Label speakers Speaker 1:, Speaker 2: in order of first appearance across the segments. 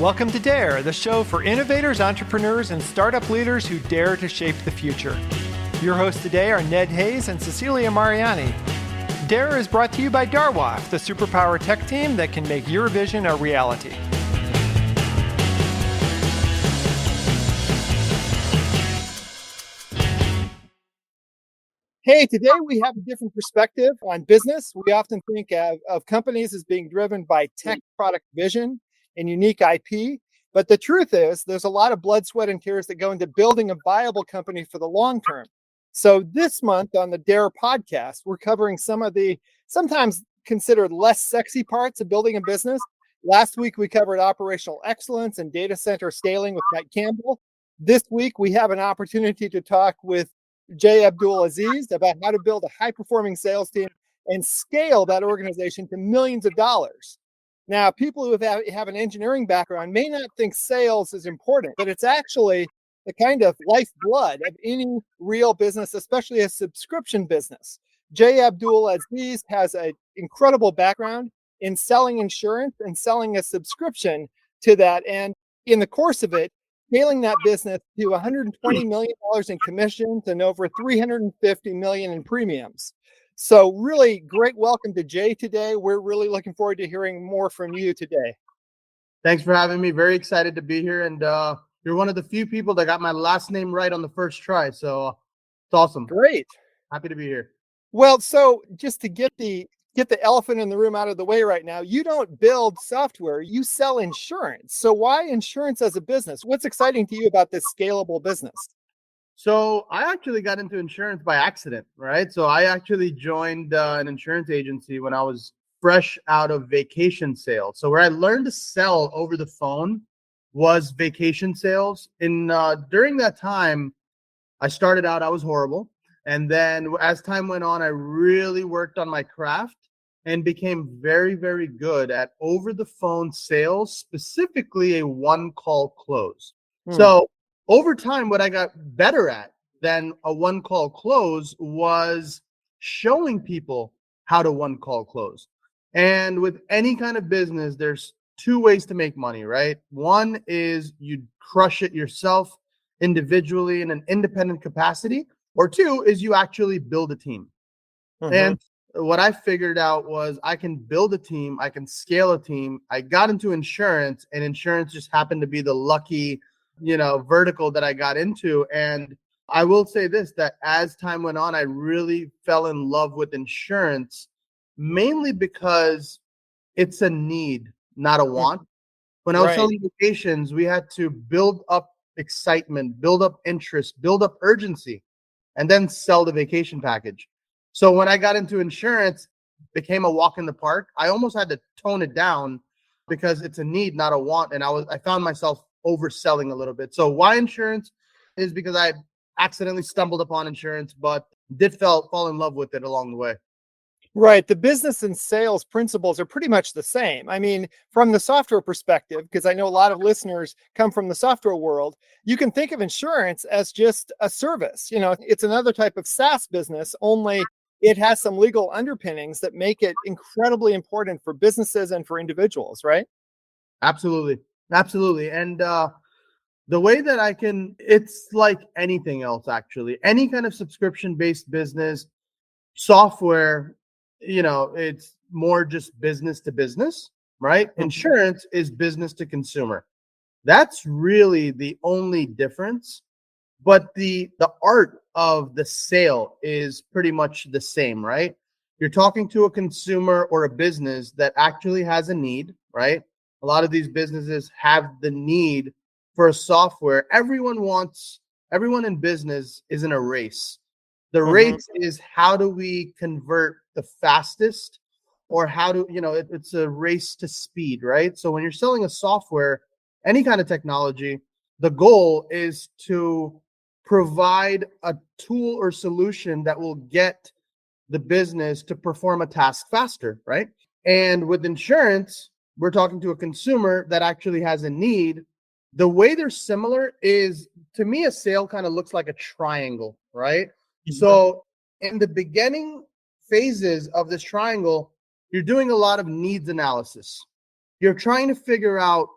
Speaker 1: Welcome to Dare, the show for innovators, entrepreneurs, and startup leaders who dare to shape the future. Your hosts today are Ned Hayes and Cecilia Mariani. Dare is brought to you by Darwaf, the superpower tech team that can make your vision a reality. Hey, today we have a different perspective on business. We often think of companies as being driven by tech product vision and unique IP. But the truth is, there's a lot of blood, sweat, and tears that go into building a viable company for the long term. So this month on the Dare podcast, we're covering some of the sometimes considered less sexy parts of building a business. Last week, we covered operational excellence and data center scaling with Mike Campbell. This week, we have an opportunity to talk with Abdulaziz about how to build a high-performing sales team and scale that organization to millions of dollars. Now, people who have an engineering background may not think sales is important, but it's actually the kind of lifeblood of any real business, especially a subscription business. Abdulaziz has an incredible background in selling insurance and selling a subscription to that. And in the course of it, scaling that business to $120 million in commissions and over $350 million in premiums. So really great welcome to Jay today. We're really looking forward to hearing more from you today.
Speaker 2: Thanks for having me. Very excited to be here. And you're one of the few people that got my last name right on the first try. So it's awesome.
Speaker 1: Great.
Speaker 2: Happy to be here.
Speaker 1: Well, so just to get the elephant in the room out of the way right now, you don't build software, you sell insurance. So why insurance as a business? What's exciting to you about this scalable business?
Speaker 2: So I actually got into insurance by accident, right? So I actually joined an insurance agency when I was fresh out of vacation sales. So where I learned to sell over the phone was vacation sales. And during that time, I started out, I was horrible. And then as time went on, I really worked on my craft and became very, very good at over-the-phone sales, specifically a one-call close. So over time, what I got better at than a one-call close was showing people how to one-call close. And with any kind of business, there's two ways to make money, right? One is you crush it yourself individually in an independent capacity, or two is you actually build a team. And what I figured out was I can build a team, I can scale a team. I got into insurance, and insurance just happened to be the lucky, vertical that I got into. And I will say this, that as time went on, I really fell in love with insurance, mainly because it's a need, not a want. When I was selling vacations, we had to build up excitement, build up interest, build up urgency, and then sell the vacation package. So when I got into insurance, it became a walk in the park. I almost had to tone it down because it's a need, not a want. And I found myself overselling a little bit. So why insurance is because I accidentally stumbled upon insurance, but did fall in love with it along the way.
Speaker 1: Right. The business and sales principles are pretty much the same. I mean, from the software perspective, because I know a lot of listeners come from the software world, you can think of insurance as just a service. It's another type of SaaS business, only it has some legal underpinnings that make it incredibly important for businesses and for individuals, right?
Speaker 2: Absolutely. Absolutely. And the way that it's like anything else, actually. Any kind of subscription-based business, software, it's more just business to business, right? Insurance is business to consumer. That's really the only difference. But the art of the sale is pretty much the same, right? You're talking to a consumer or a business that actually has a need, right? A lot of these businesses have the need for a software. Everyone in business is in a race. The race is how do we convert the fastest, or it's a race to speed, right? So when you're selling a software, any kind of technology, the goal is to provide a tool or solution that will get the business to perform a task faster, right? And with insurance, we're talking to a consumer that actually has a need. The way they're similar is, to me, a sale kind of looks like a triangle, right? So in the beginning phases of this triangle, you're doing a lot of needs analysis. You're trying to figure out,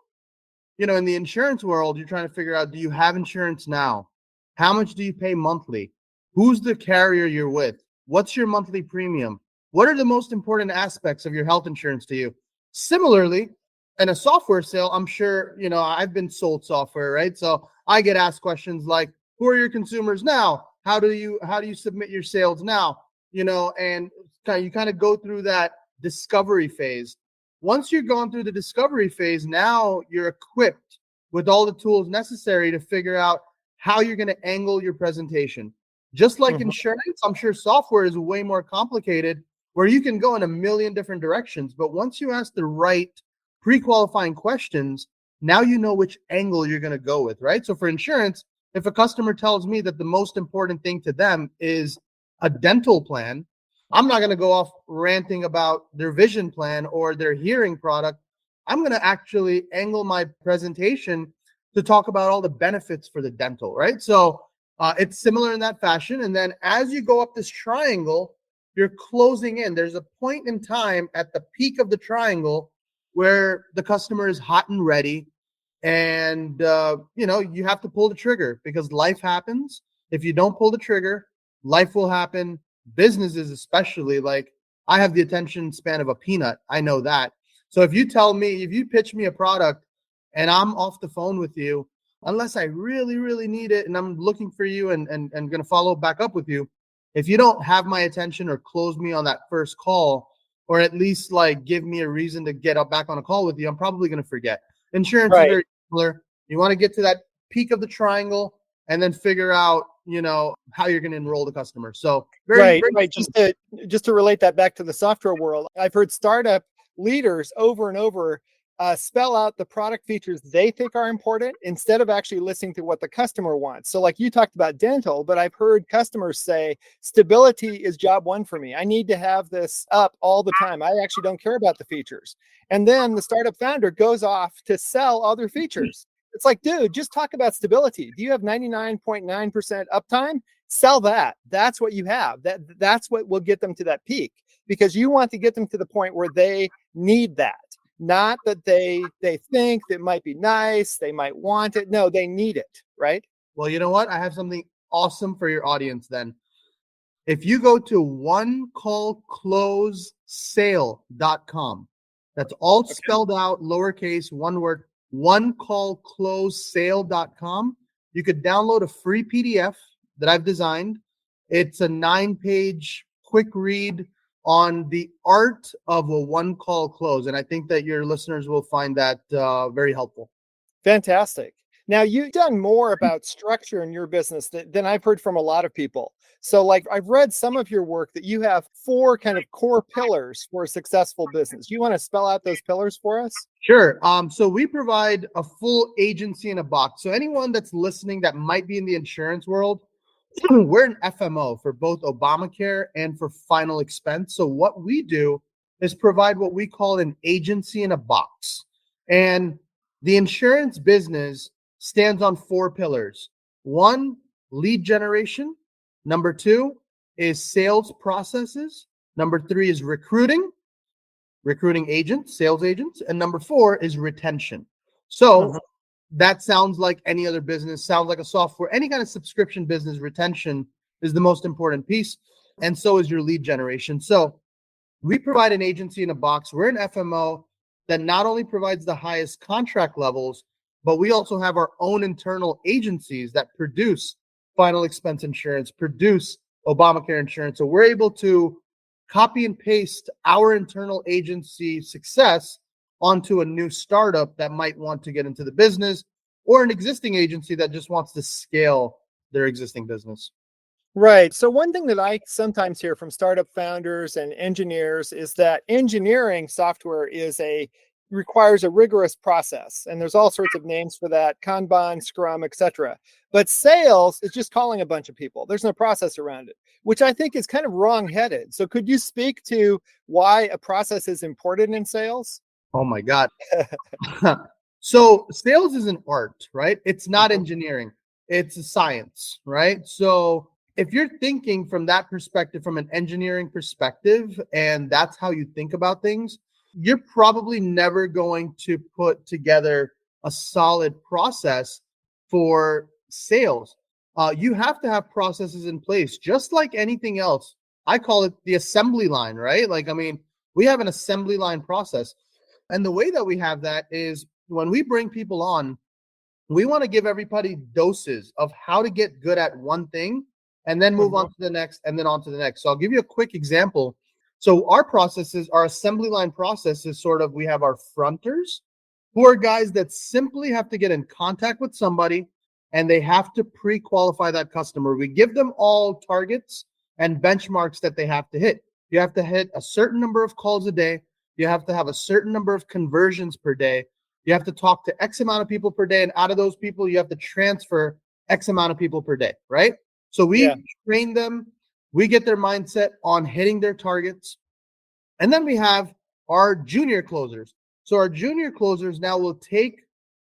Speaker 2: in the insurance world, you're trying to figure out, do you have insurance now? How much do you pay monthly? Who's the carrier you're with? What's your monthly premium? What are the most important aspects of your health insurance to you? Similarly, in a software sale, I'm sure, I've been sold software, right? So I get asked questions like, who are your consumers now? How do you submit your sales now? And you kind of go through that discovery phase. Once you're going through the discovery phase, now you're equipped with all the tools necessary to figure out how you're going to angle your presentation. Just like insurance, I'm sure software is way more complicated where you can go in a million different directions. But once you ask the right pre-qualifying questions, now you know which angle you're going to go with, right? So for insurance, if a customer tells me that the most important thing to them is a dental plan, I'm not going to go off ranting about their vision plan or their hearing product. I'm going to actually angle my presentation to talk about all the benefits for the dental, right? So it's similar in that fashion. And then as you go up this triangle, you're closing in. There's a point in time at the peak of the triangle where the customer is hot and ready. And, you have to pull the trigger because life happens. If you don't pull the trigger, life will happen. Businesses, especially, like I have the attention span of a peanut. I know that. So if you pitch me a product and I'm off the phone with you, unless I really, really need it and I'm looking for you and going to follow back up with you, if you don't have my attention or close me on that first call, or at least like give me a reason to get up back on a call with you, I'm probably going to forget. Insurance is very similar. You want to get to that peak of the triangle and then figure out, how you're going to enroll the customer. So very
Speaker 1: Just to relate that back to the software world, I've heard startup leaders over and over spell out the product features they think are important instead of actually listening to what the customer wants. So like you talked about dental, but I've heard customers say stability is job one for me. I need to have this up all the time. I actually don't care about the features. And then the startup founder goes off to sell other features. It's like, dude, just talk about stability. Do you have 99.9% uptime? Sell that. That's what you have. That's what will get them to that peak, because you want to get them to the point where they need that. Not that they think that might be nice, they might want it. No, they need it, right?
Speaker 2: Well, you know what? I have something awesome for your audience then. If you go to onecallclosesale.com, that's all spelled out, lowercase, one word, onecallclosesale.com. You could download a free PDF that I've designed. It's a 9-page quick read on the art of a one-call close. And I think that your listeners will find that very helpful.
Speaker 1: Fantastic. Now, you've done more about structure in your business than I've heard from a lot of people. So like I've read some of your work that you have 4 kind of core pillars for a successful business. You want to spell out those pillars for us?
Speaker 2: Sure. So we provide a full agency in a box. So anyone that's listening that might be in the insurance world, we're an FMO for both Obamacare and for final expense. So what we do is provide what we call an agency in a box. And the insurance business stands on 4 pillars. 1, lead generation. Number 2 is sales processes. Number 3 is recruiting agents, sales agents. And number 4 is retention. So that sounds like any other business, sounds like a software, any kind of subscription business. Retention is the most important piece. And so is your lead generation. So we provide an agency in a box. We're an FMO that not only provides the highest contract levels, but we also have our own internal agencies that produce final expense insurance, produce Obamacare insurance. So we're able to copy and paste our internal agency success onto a new startup that might want to get into the business, or an existing agency that just wants to scale their existing business.
Speaker 1: Right. So one thing that I sometimes hear from startup founders and engineers is that engineering software requires a rigorous process. And there's all sorts of names for that: Kanban, Scrum, etc. But sales is just calling a bunch of people. There's no process around it, which I think is kind of wrong-headed. So could you speak to why a process is important in sales?
Speaker 2: Oh my God. So sales is an art, right? It's not engineering. It's a science, right? So if you're thinking from that perspective, from an engineering perspective, and that's how you think about things, you're probably never going to put together a solid process for sales. You have to have processes in place, just like anything else. I call it the assembly line, right? Like, I mean, we have an assembly line process. And the way that we have that is when we bring people on, we want to give everybody doses of how to get good at one thing and then move on to the next and then on to the next. So I'll give you a quick example. So our processes, our assembly line process is sort of, we have our fronters, who are guys that simply have to get in contact with somebody and they have to pre-qualify that customer. We give them all targets and benchmarks that they have to hit. You have to hit a certain number of calls a day. You have to have a certain number of conversions per day. You have to talk to X amount of people per day. And out of those people, you have to transfer X amount of people per day, right? So we train them. We get their mindset on hitting their targets. And then we have our junior closers. So our junior closers now will take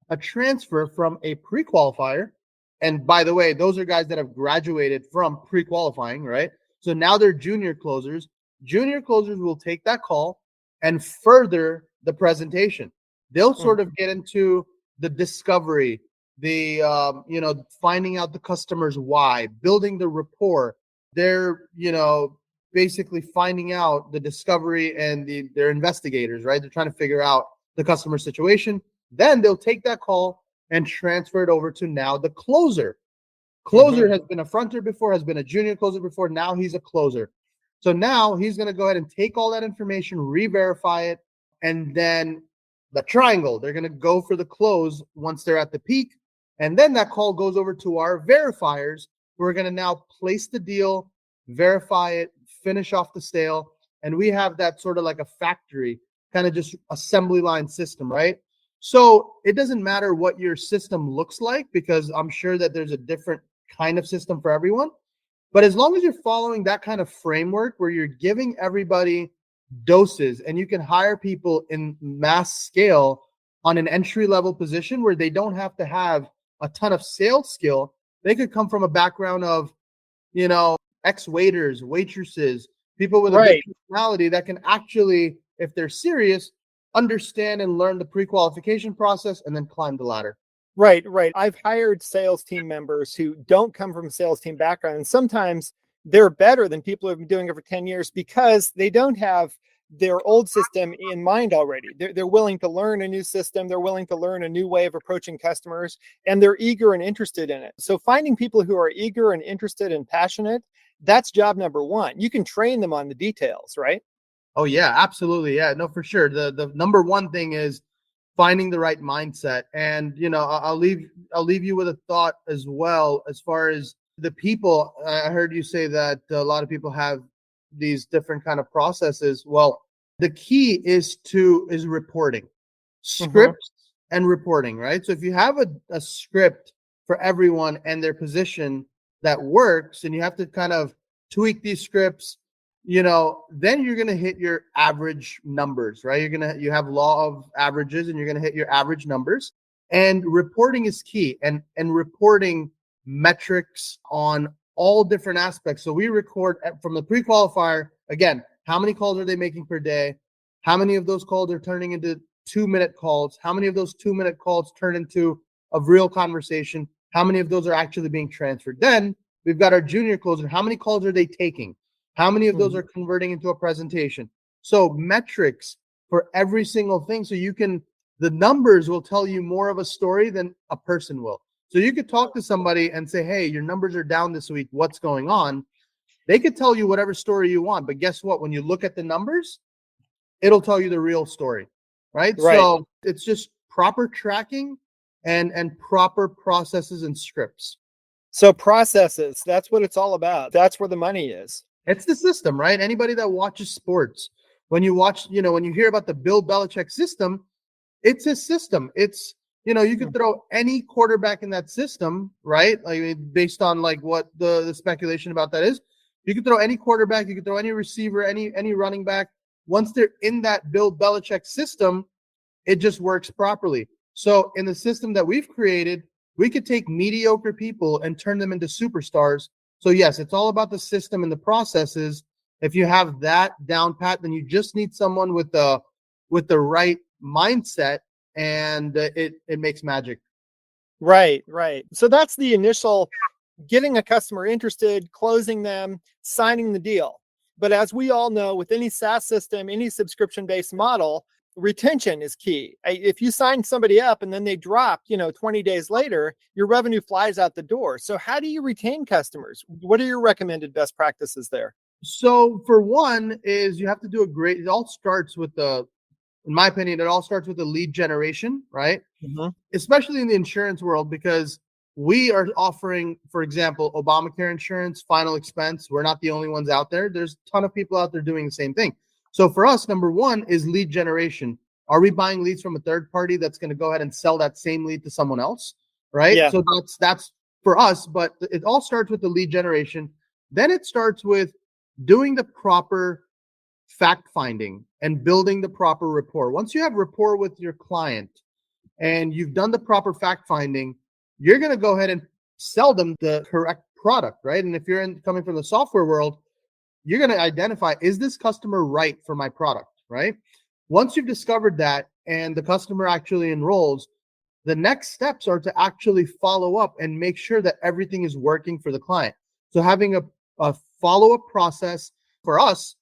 Speaker 2: a transfer from a pre-qualifier. And by the way, those are guys that have graduated from pre-qualifying, right? So now they're junior closers. Junior closers will take that call and further the presentation. They'll sort of get into the discovery, the finding out the customer's why, building the rapport. They're basically finding out the discovery, and they're investigators, right? They're trying to figure out the customer situation. Then they'll take that call and transfer it over to now the closer. Closer has been a fronter before, has been a junior closer before. Now he's a closer. So now he's going to go ahead and take all that information, re-verify it, and then the triangle, they're going to go for the close once they're at the peak. And then that call goes over to our verifiers, who are going to now place the deal, verify it, finish off the sale. And we have that sort of like a factory, kind of just assembly line system, right? So it doesn't matter what your system looks like, because I'm sure that there's a different kind of system for everyone. But as long as you're following that kind of framework where you're giving everybody doses and you can hire people in mass scale on an entry level position where they don't have to have a ton of sales skill, they could come from a background of, ex-waiters, waitresses, people with a good personality that can actually, if they're serious, understand and learn the pre-qualification process and then climb the ladder.
Speaker 1: Right. I've hired sales team members who don't come from a sales team background. And sometimes they're better than people who have been doing it for 10 years because they don't have their old system in mind already. They're willing to learn a new system. They're willing to learn a new way of approaching customers, and they're eager and interested in it. So finding people who are eager and interested and passionate, that's job number one. You can train them on the details, right?
Speaker 2: Oh yeah, absolutely. Yeah, no, for sure. The number one thing is finding the right mindset. And, I'll leave you with a thought as well, as far as the people. I heard you say that a lot of people have these different kind of processes. Well, the key is reporting, scripts and reporting, right? So if you have a script for everyone and their position that works, and you have to kind of tweak these scripts, then you're going to hit your average numbers, right? You have law of averages, and you're going to hit your average numbers. And reporting is key, and reporting metrics on all different aspects. So we record from the pre-qualifier, again, how many calls are they making per day? How many of those calls are turning into 2-minute calls? How many of those 2-minute calls turn into a real conversation? How many of those are actually being transferred? Then we've got our junior closer. How many calls are they taking? How many of those are converting into a presentation? So metrics for every single thing. So the numbers will tell you more of a story than a person will. So you could talk to somebody and say, hey, your numbers are down this week. What's going on? They could tell you whatever story you want. But guess what? When you look at the numbers, it'll tell you the real story, right? So it's just proper tracking and proper processes and scripts.
Speaker 1: So processes, that's what it's all about. That's where the money is.
Speaker 2: It's the system, right? Anybody that watches sports, when you hear about the Bill Belichick system, it's his system. It's, you could throw any quarterback in that system, right? Based on like what the speculation about that is, you could throw any quarterback, you could throw any receiver, any running back. Once they're in that Bill Belichick system, it just works properly. So in the system that we've created, we could take mediocre people and turn them into superstars. So yes, it's all about the system and the processes. If you have that down pat, then you just need someone with the right mindset and it makes magic.
Speaker 1: Right, right. So that's the initial getting a customer interested, closing them, signing the deal. But as we all know, with any SaaS system, any subscription based model, retention is key. If you sign somebody up and then they drop, 20 days later, your revenue flies out the door. So, how do you retain customers? What are your recommended best practices there?
Speaker 2: So for one is you have to do it all starts with in my opinion, it all starts with the lead generation, right?
Speaker 1: Mhm.
Speaker 2: Especially in the insurance world, because we are offering, for example, Obamacare insurance, final expense. We're not the only ones out there. There's a ton of people out there doing the same thing. So for us, number one is lead generation. Are we buying leads from a third party that's going to go ahead and sell that same lead to someone else? Right.
Speaker 1: Yeah.
Speaker 2: So that's for us, but it all starts with the lead generation. Then it starts with doing the proper fact finding and building the proper rapport. Once you have rapport with your client and you've done the proper fact finding, you're going to go ahead and sell them the correct product, right? And if you're coming from the software world, you're going to identify, is this customer right for my product, right? Once you've discovered that and the customer actually enrolls, the next steps are to actually follow up and make sure that everything is working for the client. So having a follow-up process for us,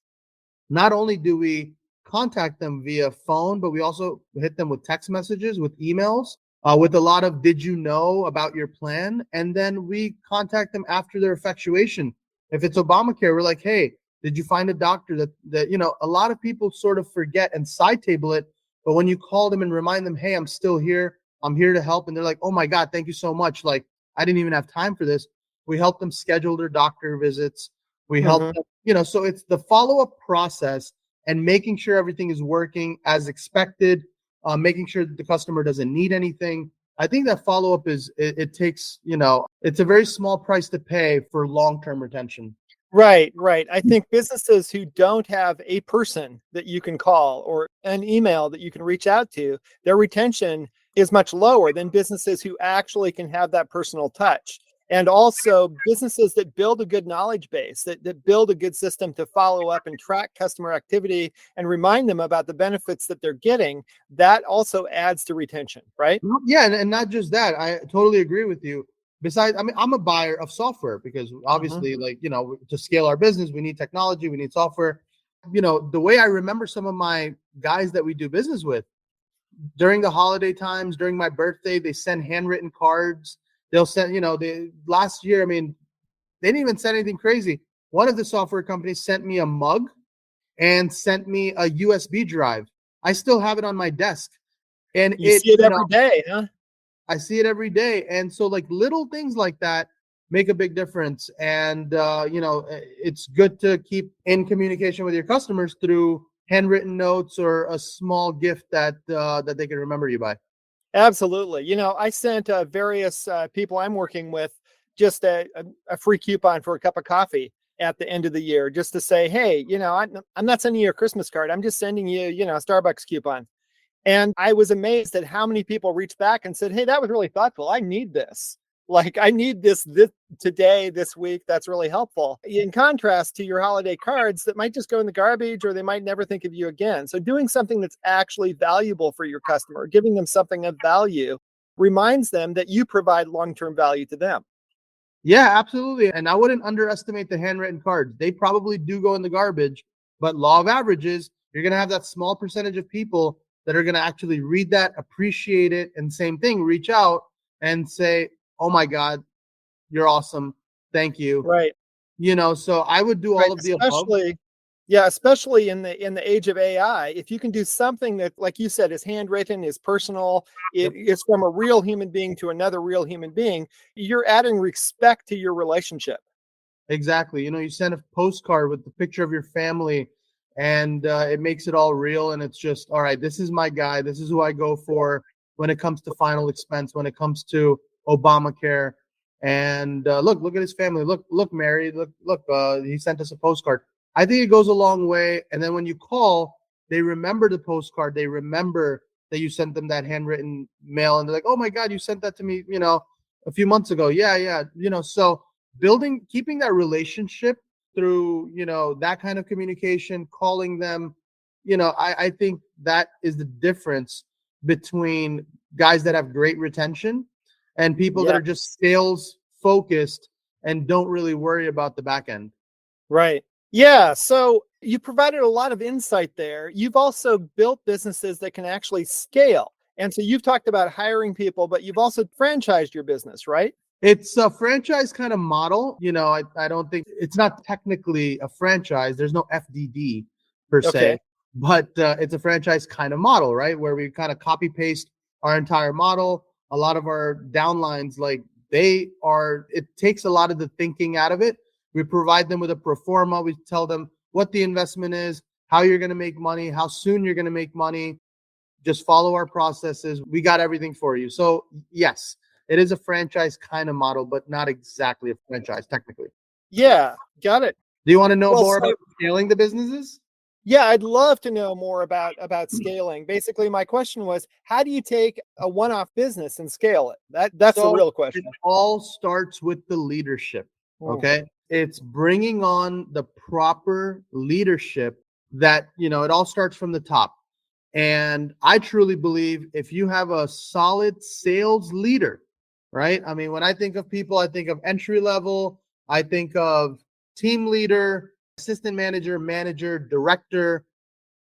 Speaker 2: not only do we contact them via phone, but we also hit them with text messages, with emails, with a lot of "did you know about your plan?" And then we contact them after their effectuation. If it's Obamacare, we're like, "Hey, did you find a doctor that a lot of people sort of forget and side table it, but when you call them and remind them, "Hey, I'm still here. I'm here to help," and they're like, "Oh my God, thank you so much. Like, I didn't even have time for this." We help them schedule their doctor visits. We help
Speaker 1: Mhm.
Speaker 2: them, so it's the follow-up process and making sure everything is working as expected, making sure that the customer doesn't need anything. I think that follow-up it takes, it's a very small price to pay for long-term retention.
Speaker 1: Right, right. I think businesses who don't have a person that you can call or an email that you can reach out to, their retention is much lower than businesses who actually can have that personal touch. And also businesses that build a good knowledge base, that build a good system to follow up and track customer activity and remind them about the benefits that they're getting, that also adds to retention, right?
Speaker 2: Yeah, and not just that. I totally agree with you. Besides, I mean, I'm a buyer of software because
Speaker 1: Mhm.
Speaker 2: obviously, like, to scale our business, we need technology, we need software. The way I remember some of my guys that we do business with during the holiday times, during my birthday, they send handwritten cards. They'll send, they last year, I mean, they didn't even send anything crazy. One of the software companies sent me a mug and sent me a USB drive. I still have it on my desk. And
Speaker 1: You see it every day, huh?
Speaker 2: I see it every day. And so like little things like that make a big difference. And it's good to keep in communication with your customers through handwritten notes or a small gift that they can remember you by.
Speaker 1: Absolutely. I sent various people I'm working with just a free coupon for a cup of coffee at the end of the year, just to say, hey, I'm not sending you a Christmas card. I'm just sending you, a Starbucks coupon. And I was amazed at how many people reached back and said, hey, that was really thoughtful. I need this. Like, I need this today, this week. That's really helpful. In contrast to your holiday cards that might just go in the garbage or they might never think of you again. So, doing something that's actually valuable for your customer, giving them something of value, reminds them that you provide long term value to them.
Speaker 2: Yeah, absolutely. And I wouldn't underestimate the handwritten cards. They probably do go in the garbage, but law of averages, you're going to have that small percentage of people that are going to actually read that, appreciate it, and same thing, reach out and say, "Oh my God, you're awesome. Thank you."
Speaker 1: Right.
Speaker 2: So I would do
Speaker 1: Right.
Speaker 2: all of the above.
Speaker 1: Especially in the age of AI, if you can do something that, like you said, is handwritten, is personal,
Speaker 2: Yep.
Speaker 1: it is from a real human being to another real human being, you're adding respect to your relationship.
Speaker 2: Exactly. You send a postcard with the picture of your family and it makes it all real. And it's just, all right, this is my guy. This is who I go for when it comes to final expense, when it comes to Obamacare. And look at his family. Look, Mary, look, he sent us a postcard. I think it goes a long way. And then when you call, they remember the postcard. They remember that you sent them that handwritten mail and they're like, oh my God, you sent that to me, a few months ago. Yeah, yeah. So keeping that relationship through that kind of communication, calling them, I think that is the difference between guys that have great retention and people that
Speaker 1: Yeah.
Speaker 2: are just sales focused and don't really worry about the back end.
Speaker 1: Right. Yeah. So you provided a lot of insight there. You've also built businesses that can actually scale. And so you've talked about hiring people, but you've also franchised your business, right?
Speaker 2: It's a franchise kind of model. I don't think it's not technically a franchise. There's no FDD per
Speaker 1: Okay.
Speaker 2: se, but it's a franchise kind of model, right? Where we kind of copy paste our entire model. A lot of our downlines, it takes a lot of the thinking out of it. We provide them with a pro forma. We tell them what the investment is, how you're going to make money, how soon you're going to make money. Just follow our processes. We got everything for you. So yes, it is a franchise kind of model, but not exactly a franchise technically.
Speaker 1: Yeah. Got it.
Speaker 2: Do you want to know
Speaker 1: Well,
Speaker 2: more
Speaker 1: so
Speaker 2: about scaling the businesses?
Speaker 1: yeah, I'd love to know more about scaling. Basically, my question was, how do you take a one-off business and scale it? That's the
Speaker 2: So
Speaker 1: real
Speaker 2: it
Speaker 1: question.
Speaker 2: all starts with the leadership.
Speaker 1: Mm.
Speaker 2: Okay. It's bringing on the proper leadership that, it all starts from the top. And I truly believe if you have a solid sales leader, right? I mean, when I think of people, I think of entry level, I think of team leader, assistant manager, manager, director,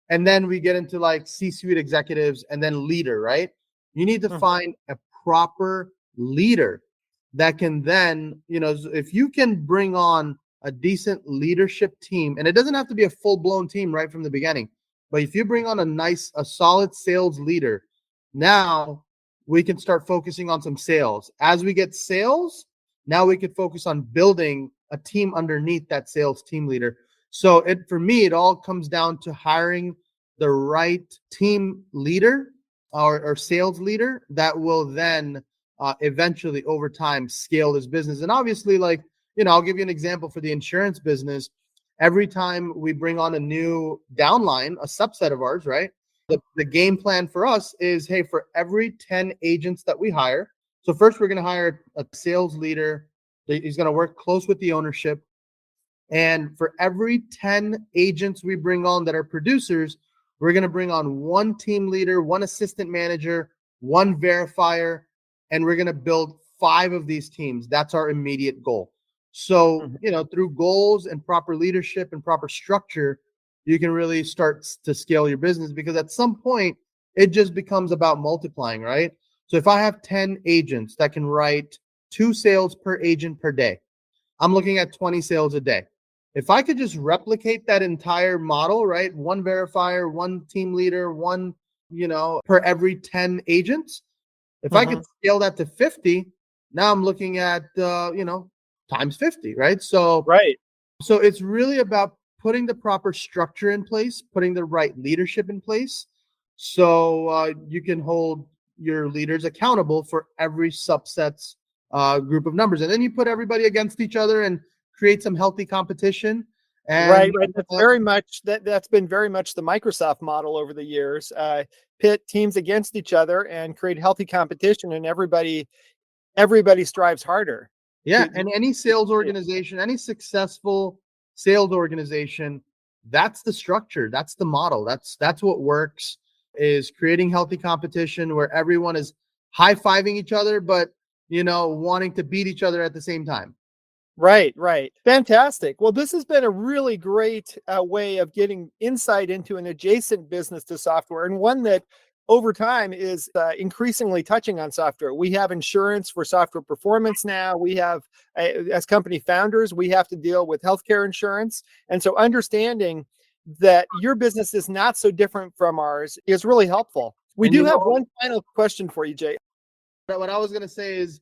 Speaker 2: and then we get into like C-suite executives and then leader, right? You need to
Speaker 1: Mhm.
Speaker 2: find a proper leader that can then, if you can bring on a decent leadership team, and it doesn't have to be a full-blown team right from the beginning, but if you bring on a solid sales leader, now we can start focusing on some sales. As we get sales, now we can focus on building a team underneath that sales team leader. So for me, it all comes down to hiring the right team leader or sales leader that will then eventually over time scale this business. And obviously, I'll give you an example for the insurance business. Every time we bring on a new downline, a subset of ours, right? The game plan for us is, hey, for every 10 agents that we hire, so first we're going to hire a sales leader. He's going to work close with the ownership. And for every 10 agents we bring on that are producers, we're going to bring on one team leader, one assistant manager, one verifier, and we're going to build 5 of these teams. That's our immediate goal. So,
Speaker 1: Mhm.
Speaker 2: through goals and proper leadership and proper structure, you can really start to scale your business, because at some point it just becomes about multiplying, right? So if I have 10 agents that can write 2 sales per agent per day, I'm looking at 20 sales a day. If I could just replicate that entire model, right? One verifier, one team leader, one, per every 10 agents. If I could
Speaker 1: Mhm.
Speaker 2: scale that to 50, now I'm looking at, times 50, right?
Speaker 1: Right.
Speaker 2: So it's really about putting the proper structure in place, putting the right leadership in place, so you can hold your leaders accountable for every subset's group of numbers, and then you put everybody against each other and create some healthy competition.
Speaker 1: Right,
Speaker 2: And
Speaker 1: right. That's been very much the Microsoft model over the years. Pit teams against each other and create healthy competition, and everybody strives harder
Speaker 2: yeah,
Speaker 1: to
Speaker 2: and any sales organization, any successful sales organization, that's the structure, that's the model, that's what works, is creating healthy competition where everyone is high-fiving each other, but wanting to beat each other at the same time.
Speaker 1: Right, right. Fantastic. Well, this has been a really great way of getting insight into an adjacent business to software, and one that over time is increasingly touching on software. We have insurance for software performance now. We have, as company founders, we have to deal with healthcare insurance. And so understanding that your business is not so different from ours is really helpful. We
Speaker 2: And
Speaker 1: do have one final question for you, Jay.
Speaker 2: what I was going to say is,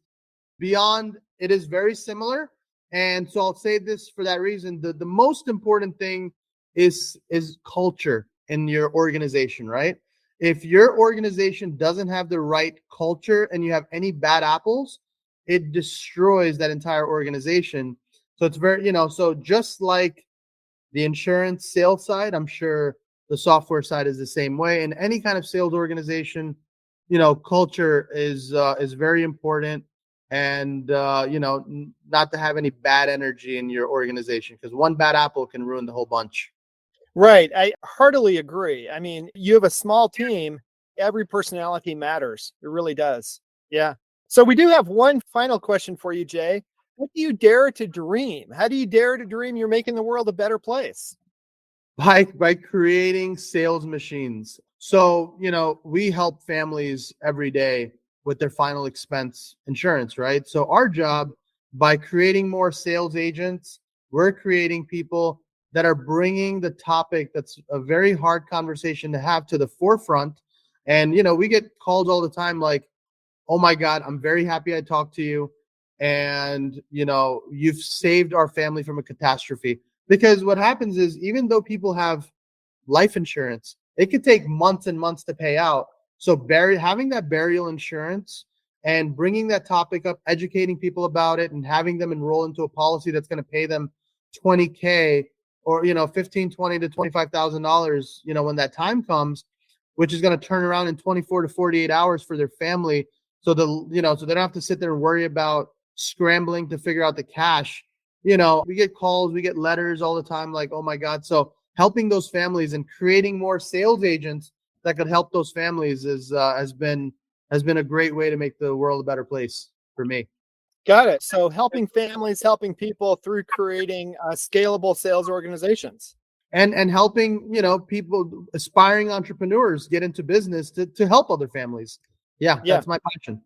Speaker 2: beyond, it is very similar. And so I'll say this for that reason. The most important thing is culture in your organization, right? If your organization doesn't have the right culture and you have any bad apples, it destroys that entire organization. So it's very, so just like the insurance sales side, I'm sure the software side is the same way. In any kind of sales organization, culture is very important, and not to have any bad energy in your organization, because one bad apple can ruin the whole bunch.
Speaker 1: Right. I heartily agree. I mean, you have a small team. every personality matters. It really does. Yeah. So we do have one final question for you, Jay. What do you dare to dream? How do you dare to dream you're making the world a better place?
Speaker 2: By creating sales machines. So, we help families every day with their final expense insurance, right? So our job, by creating more sales agents, we're creating people that are bringing the topic that's a very hard conversation to have to the forefront. And, we get calls all the time like, oh my God, I'm very happy I talked to you. And, you've saved our family from a catastrophe. Because what happens is, even though people have life insurance, it could take months and months to pay out. So having that burial insurance and bringing that topic up, educating people about it, and having them enroll into a policy that's going to pay them $20K or, $15, $20 to $25,000, when that time comes, which is going to turn around in 24 to 48 hours for their family. So so they don't have to sit there and worry about scrambling to figure out the cash. We get calls, we get letters all the time like, oh my God. So helping those families and creating more sales agents that could help those families has been a great way to make the world a better place for me.
Speaker 1: Got it. So helping families, helping people through creating scalable sales organizations.
Speaker 2: And helping, people, aspiring entrepreneurs get into business to help other families. Yeah, that's my passion.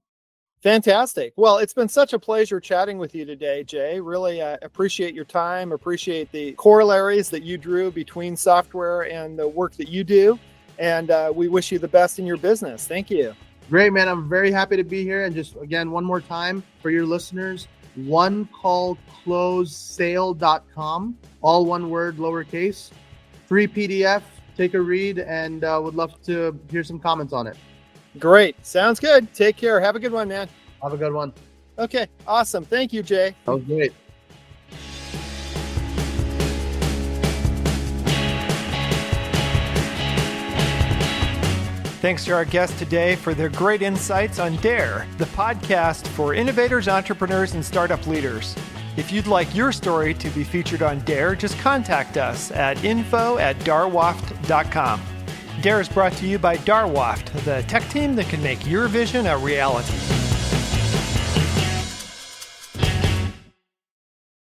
Speaker 1: Fantastic. Well, it's been such a pleasure chatting with you today, Jay. Really appreciate your time, appreciate the corollaries that you drew between software and the work that you do. And we wish you the best in your business. Thank you.
Speaker 2: Great, man. I'm very happy to be here. And just, again, one more time for your listeners, onecallclosesale.com, all one word, lowercase, free PDF. Take a read, and would love to hear some comments on it.
Speaker 1: Great. Sounds good. Take care. Have a good one, man.
Speaker 2: Have a good one.
Speaker 1: Okay. Awesome. Thank you, Jay.
Speaker 2: That was great.
Speaker 1: Thanks to our guests today for their great insights on Dare, the podcast for innovators, entrepreneurs, and startup leaders. If you'd like your story to be featured on Dare, just contact us at info@darwaft.com. Dare is brought to you by Darwaft, the tech team that can make your vision a reality.